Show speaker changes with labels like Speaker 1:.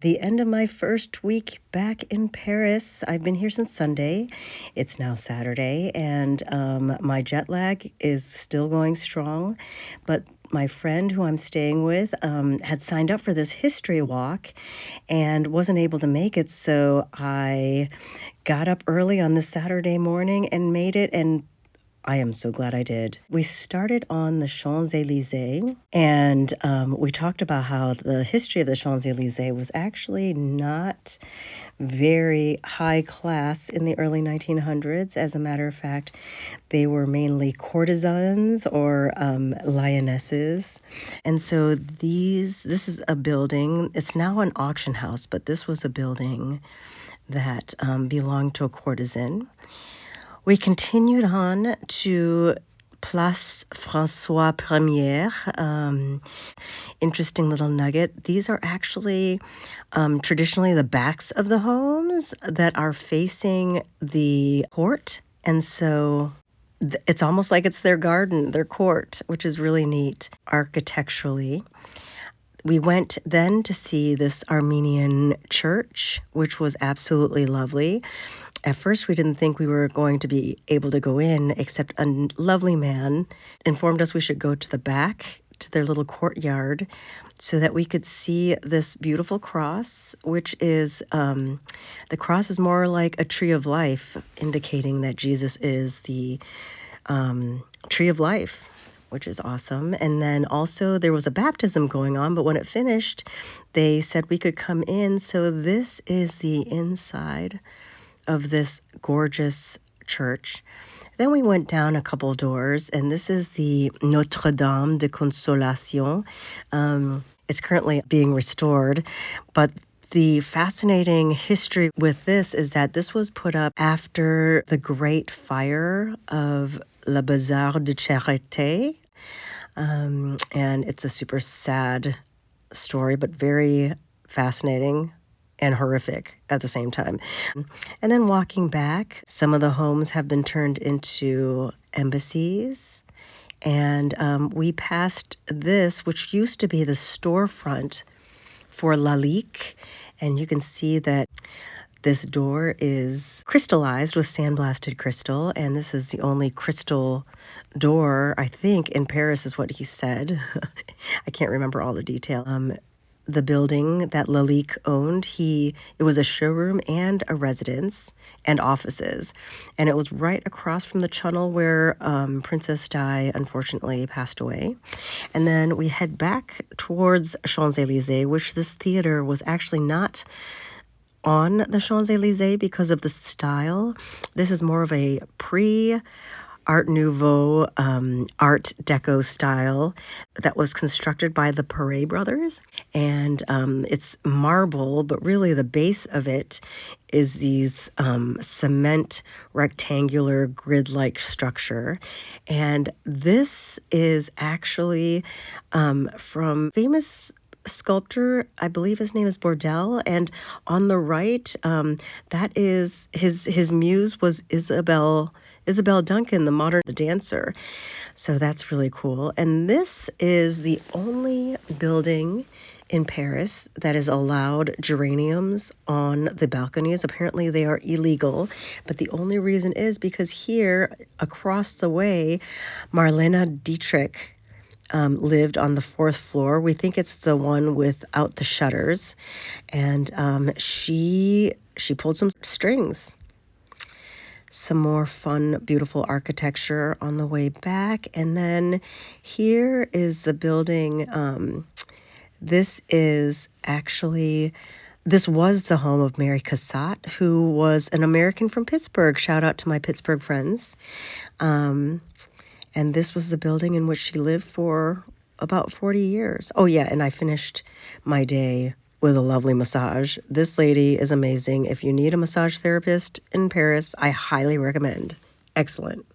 Speaker 1: The end of my first week back in Paris. I've been here since Sunday. It's now Saturday, and my jet lag is still going strong. But my friend who I'm staying with had signed up for this history walk and wasn't able to make it, so I got up early on this Saturday morning and made it, and I am so glad I did. We started on the Champs-Élysées, and we talked about how the history of the Champs-Élysées was actually not very high class in the early 1900s. As a matter of fact, they were mainly courtesans or lionesses. And so this is a building, it's now an auction house, but this was a building that belonged to a courtesan. We continued on to Place François Premier. Interesting little nugget. These are actually traditionally the backs of the homes that are facing the court. And so it's almost like it's their garden, their court, which is really neat architecturally. We went then to see this Armenian church, which was absolutely lovely. At first, we didn't think we were going to be able to go in, except a lovely man informed us we should go to the back, to their little courtyard, so that we could see this beautiful cross, which is, the cross is more like a tree of life, indicating that Jesus is the tree of life, which is awesome. And then also there was a baptism going on, but when it finished, they said we could come in. So this is the inside of this gorgeous church. Then we went down a couple doors, and this is the Notre Dame de Consolation. It's currently being restored, but the fascinating history with this is that this was put up after the Great Fire of La Bazar de Charité, and it's a super sad story, but very fascinating and horrific at the same time. And then walking back, some of the homes have been turned into embassies. And we passed this, which used to be the storefront for Lalique. And you can see that this door is crystallized with sandblasted crystal. And this is the only crystal door, I think, in Paris is what he said. I can't remember all the detail. The building that Lalique owned, it was a showroom and a residence and offices. And it was right across from the tunnel where Princess Di unfortunately passed away. And then we head back towards Champs-Élysées, which this theater was actually not on the Champs-Élysées because of the style. This is more of a Art Nouveau, Art Deco style that was constructed by the Perret brothers. And it's marble, but really the base of it is these cement rectangular grid-like structure. And this is actually from famous sculptor, I believe his name is Bourdelle, and on the right, that is his muse was Isabel Duncan, the modern dancer. So that's really cool. And this is the only building in Paris that is allowed geraniums on the balconies. Apparently they are illegal, but the only reason is because here across the way, Marlene Dietrich lived on the 4th floor. We think it's the one without the shutters. And she pulled some strings. Some more fun, beautiful architecture on the way back. And then here is the building. This was the home of Mary Cassatt, who was an American from Pittsburgh. Shout out to my Pittsburgh friends. And this was the building in which she lived for about 40 years. Oh, yeah, and I finished my day with a lovely massage. This lady is amazing. If you need a massage therapist in Paris, I highly recommend. Excellent.